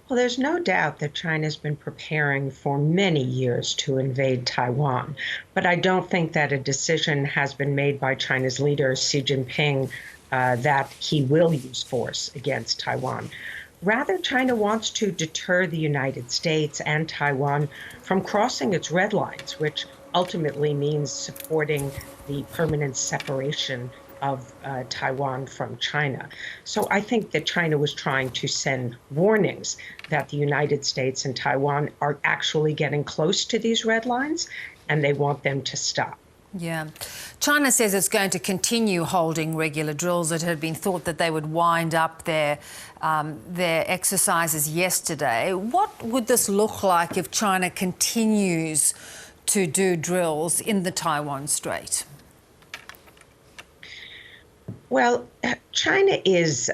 Well, there's no doubt that China's been preparing for many years to invade Taiwan, but I don't think that a decision has been made by China's leader, Xi Jinping, that he will use force against Taiwan. Rather, China wants to deter the United States and Taiwan from crossing its red lines, which ultimately means supporting the permanent separation of Taiwan from China. So I think that China was trying to send warnings that the United States and Taiwan are actually getting close to these red lines, and they want them to stop. Yeah. China says it's going to continue holding regular drills. It had been thought that they would wind up their exercises yesterday. What would this look like if China continues to do drills in the Taiwan Strait? Well, China is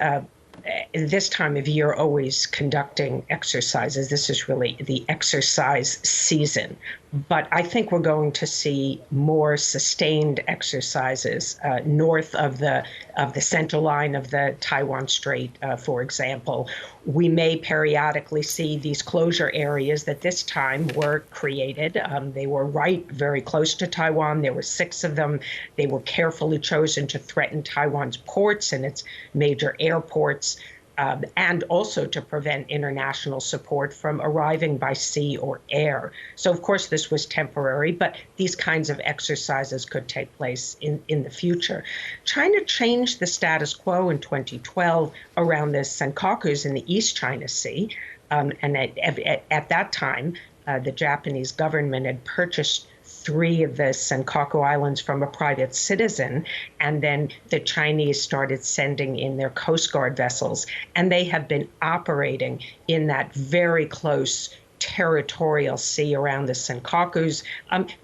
this time of year always conducting exercises. This is really the exercise season. But I think we're going to see more sustained exercises north of the center line of the Taiwan Strait, for example. We may periodically see these closure areas that this time were created. They were right very close to Taiwan. There were 6 of them. They were carefully chosen to threaten Taiwan's ports and its major airports. And also to prevent international support from arriving by sea or air. So, of course, this was temporary, but these kinds of exercises could take place in the future. China changed the status quo in 2012 around the Senkakus in the East China Sea. And at that time, the Japanese government had purchased 3 of the Senkaku Islands from a private citizen, and then the Chinese started sending in their Coast Guard vessels, and they have been operating in that very close territorial sea around the Senkakus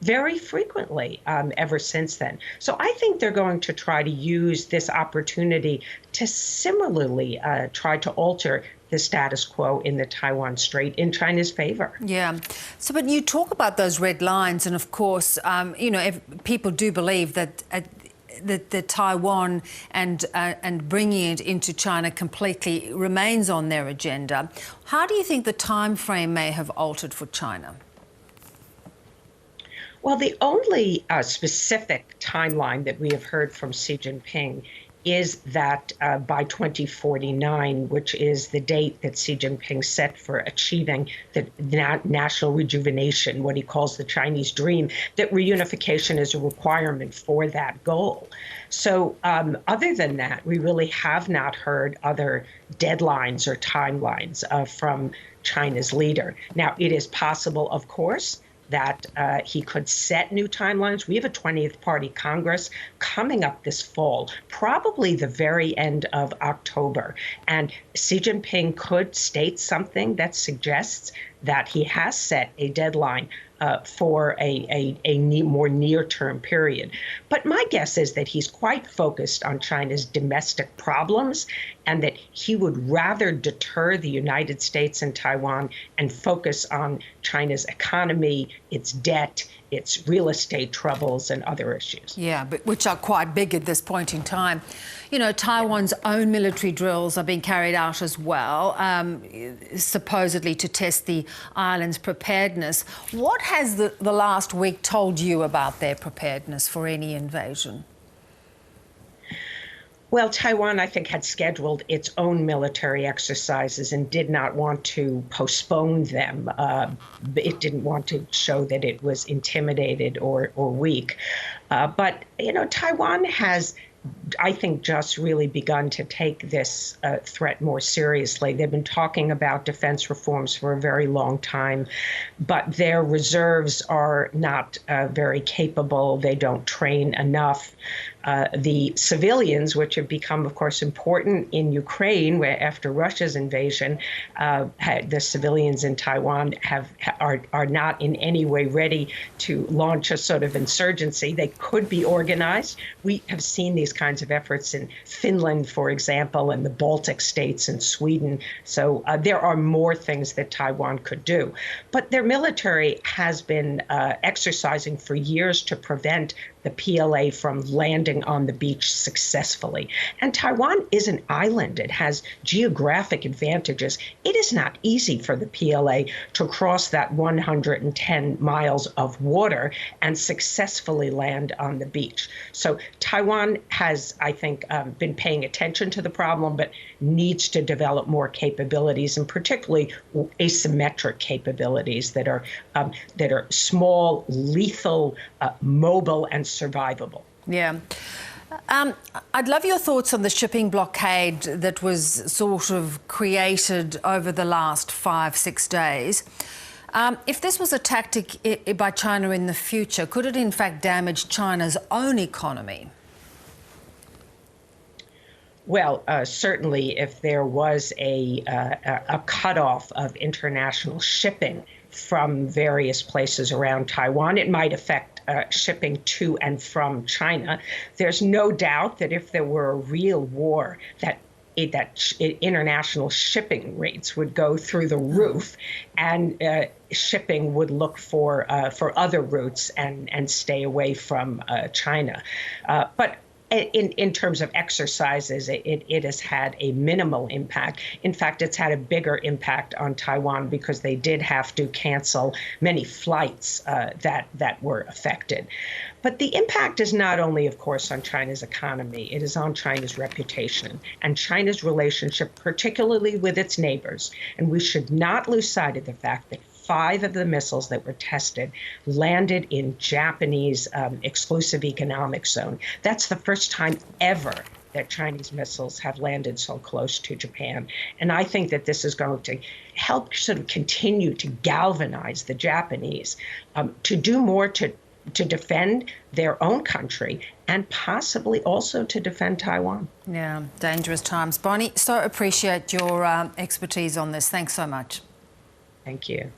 very frequently ever since then. So I think they're going to try to use this opportunity to similarly try to alter the status quo in the Taiwan Strait in China's favor. Yeah. So, but you talk about those red lines, and of course, you know, if people do believe that the Taiwan and bringing it into China completely remains on their agenda. How do you think the time frame may have altered for China? Well, the only specific timeline that we have heard from Xi Jinping is that by 2049, which is the date that Xi Jinping set for achieving the national rejuvenation, what he calls the Chinese dream, that reunification is a requirement for that goal. So other than that, we really have not heard other deadlines or timelines from China's leader. Now, it is possible, of course, that he could set new timelines. We have a 20th Party Congress coming up this fall, probably the very end of October. And Xi Jinping could state something that suggests that he has set a deadline for a more near-term period. But my guess is that he's quite focused on China's domestic problems and that he would rather deter the United States and Taiwan and focus on China's economy, its debt, its real estate troubles and other issues. Yeah, but which are quite big at this point in time. You know, Taiwan's own military drills are being carried out as well, supposedly to test the island's preparedness. What has the last week told you about their preparedness for any invasion? Well, Taiwan, I think, had scheduled its own military exercises and did not want to postpone them. It didn't want to show that it was intimidated or weak. But, you know, Taiwan has, I think, just really begun to take this threat more seriously. They've been talking about defense reforms for a very long time, but their reserves are not very capable. They don't train enough. The civilians, which have become, of course, important in Ukraine, where after Russia's invasion, the civilians in Taiwan are not in any way ready to launch a sort of insurgency. They could be organized. We have seen these kinds of efforts in Finland, for example, and the Baltic states and Sweden. So there are more things that Taiwan could do. But their military has been exercising for years to prevent the PLA from landing landing on the beach successfully. And Taiwan is an island. It has geographic advantages. It is not easy for the PLA to cross that 110 miles of water and successfully land on the beach. So Taiwan has, I think, been paying attention to the problem, but needs to develop more capabilities, and particularly asymmetric capabilities that are small, lethal, mobile, and survivable. Yeah. I'd love your thoughts on the shipping blockade that was sort of created over the last 5-6 days. If this was a tactic by China in the future, could it in fact damage China's own economy? Well, certainly if there was a cutoff of international shipping from various places around Taiwan, it might affect shipping to and from China. There's no doubt that if there were a real war, that international shipping rates would go through the roof, and shipping would look for other routes and stay away from China. But in terms of exercises, it has had a minimal impact. In fact, it's had a bigger impact on Taiwan because they did have to cancel many flights that were affected. But the impact is not only, of course, on China's economy, it is on China's reputation and China's relationship, particularly with its neighbors. And we should not lose sight of the fact that 5 of the missiles that were tested landed in Japanese exclusive economic zone. That's the first time ever that Chinese missiles have landed so close to Japan. And I think that this is going to help sort of continue to galvanize the Japanese to do more to defend their own country and possibly also to defend Taiwan. Yeah, dangerous times. Bonnie, so appreciate your expertise on this. Thanks so much. Thank you.